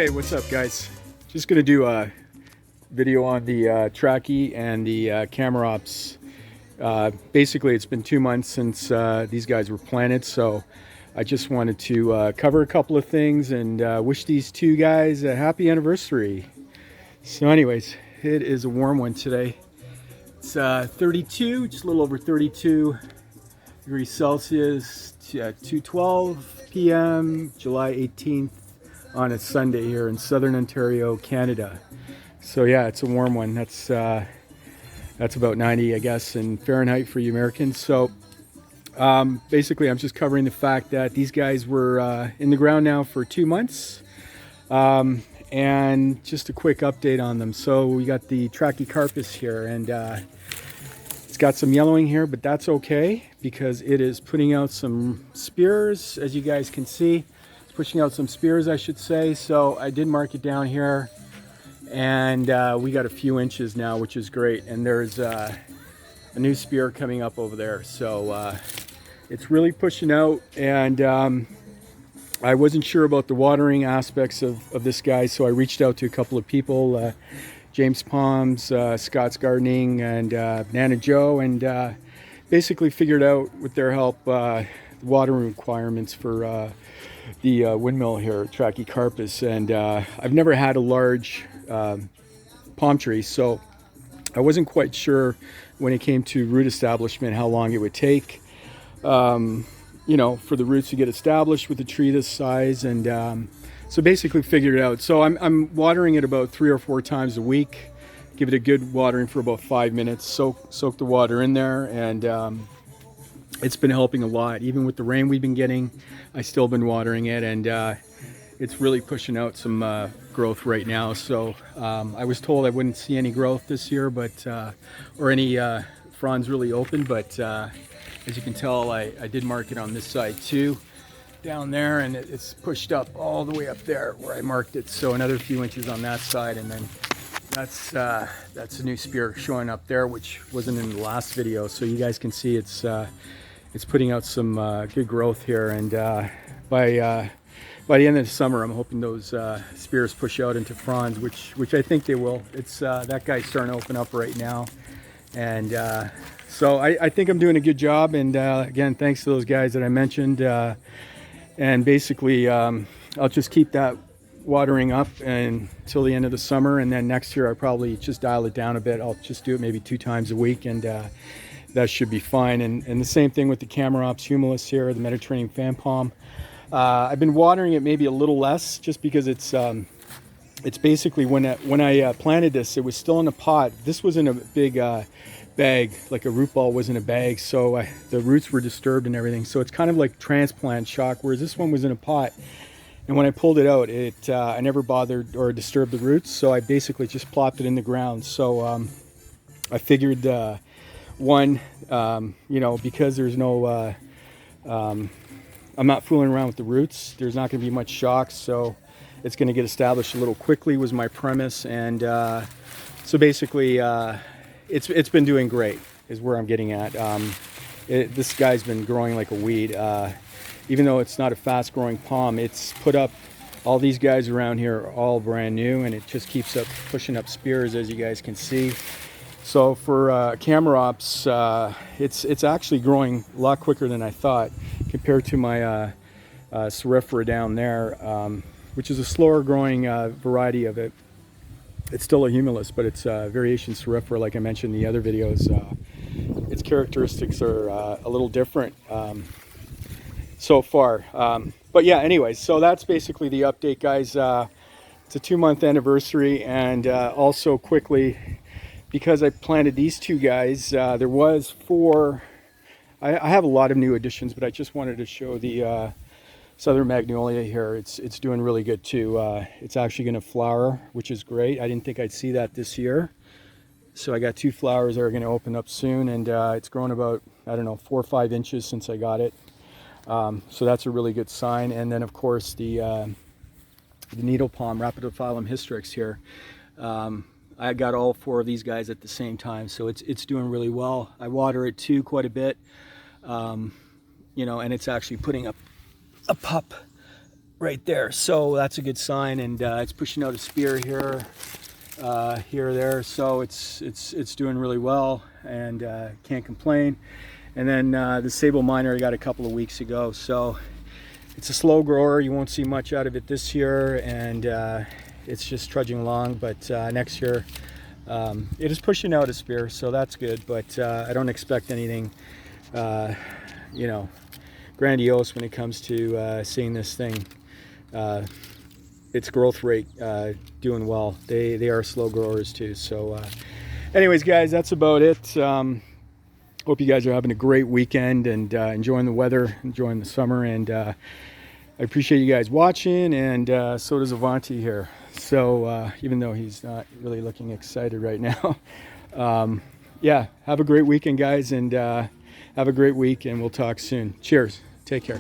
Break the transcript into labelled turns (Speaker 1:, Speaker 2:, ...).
Speaker 1: Hey, what's up guys? Just gonna do a video on the Trachy and the camera ops. Basically it's been 2 months since these guys were planted, so I just wanted to cover a couple of things and wish these two guys a happy anniversary. So anyways, it is a warm one today. It's 32, just a little over 32 degrees Celsius, 2:12 p.m. July 18th on a Sunday here in southern Ontario, Canada. So yeah, it's a warm one. That's about 90, I guess, in Fahrenheit for you Americans. So basically I'm just covering the fact that these guys were in the ground now for 2 months. And just a quick update on them. So we got the Trachycarpus here, and it's got some yellowing here, but that's okay because it is putting out some spears, as you guys can see. It's pushing out some spears, I should say. So I did mark it down here, and we got a few inches now, which is great. And there's a new spear coming up over there. So it's really pushing out, and I wasn't sure about the watering aspects of this guy, so I reached out to a couple of people, James Palms, Scott's Gardening, and Nana Joe, and basically figured out with their help the watering requirements for the windmill here, Trachycarpus. And I've never had a large palm tree, so I wasn't quite sure when it came to root establishment how long it would take. You know, for the roots to get established with a tree this size, and so basically figured it out. So I'm watering it about 3 or 4 times a week. Give it a good watering for about 5 minutes. Soak the water in there, and it's been helping a lot. Even with the rain we've been getting, I still been watering it, and it's really pushing out some growth right now. So I was told I wouldn't see any growth this year, but or any fronds really open, but as you can tell, I did mark it on this side too, down there, and it's pushed up all the way up there where I marked it. So another few inches on that side, and then that's a new spear showing up there, which wasn't in the last video. So you guys can see it's putting out some good growth here, and by the end of the summer, I'm hoping those spears push out into fronds, which I think they will. It's that guy's starting to open up right now, and so I think I'm doing a good job, and again, thanks to those guys that I mentioned. And basically, I'll just keep that watering up until the end of the summer, and then next year I'll probably just dial it down a bit. I'll just do it maybe 2 times a week, and that should be fine. And the same thing with the camera ops humilis here, the Mediterranean fan palm. I've been watering it maybe a little less, just because it's basically when I planted this, it was still in a pot. This was in a big bag, like a root ball was in a bag, so the roots were disturbed and everything. So it's kind of like transplant shock, whereas this one was in a pot, and when I pulled it out, I never bothered or disturbed the roots, so I basically just plopped it in the ground. So I figured one, you know, because there's no I'm not fooling around with the roots, there's not going to be much shock, so it's going to get established a little quickly, was my premise. And so basically it's been doing great, is where I'm getting at. This guy's been growing like a weed. Even though it's not a fast growing palm, it's put up, all these guys around here are all brand new, and it just keeps up pushing up spears, as you guys can see. So for camera ops, it's actually growing a lot quicker than I thought, compared to my Cerifera down there, which is a slower growing variety of it. It's still a humilis, but it's variation Cerifera, like I mentioned in the other videos. Its characteristics are a little different so far. But yeah, anyways, so that's basically the update, guys. It's a 2-month anniversary, and also quickly, because I planted these two guys, there was 4. I have a lot of new additions, but I just wanted to show the Southern Magnolia here. It's doing really good too. It's actually going to flower, which is great. I didn't think I'd see that this year. So I got 2 flowers that are going to open up soon, and it's grown about, I don't know, 4 or 5 inches since I got it. So that's a really good sign. And then of course the needle palm, Rhapidophyllum hystrix here. I got all 4 of these guys at the same time, so it's doing really well. I water it too quite a bit, you know, and it's actually putting up a pup right there. So that's a good sign, and it's pushing out a spear here, there. So it's doing really well, and can't complain. And then the sable miner I got a couple of weeks ago. So it's a slow grower. You won't see much out of it this year, and it's just trudging along. But next year, it is pushing out a spear, so that's good. But I don't expect anything, you know, grandiose when it comes to seeing this thing. Its growth rate doing well. They are slow growers too. So anyways, guys, that's about it. Hope you guys are having a great weekend and enjoying the weather, enjoying the summer, and I appreciate you guys watching, and so does Avanti here. So even though he's not really looking excited right now, yeah, have a great weekend, guys, and have a great week, and we'll talk soon. Cheers. Take care.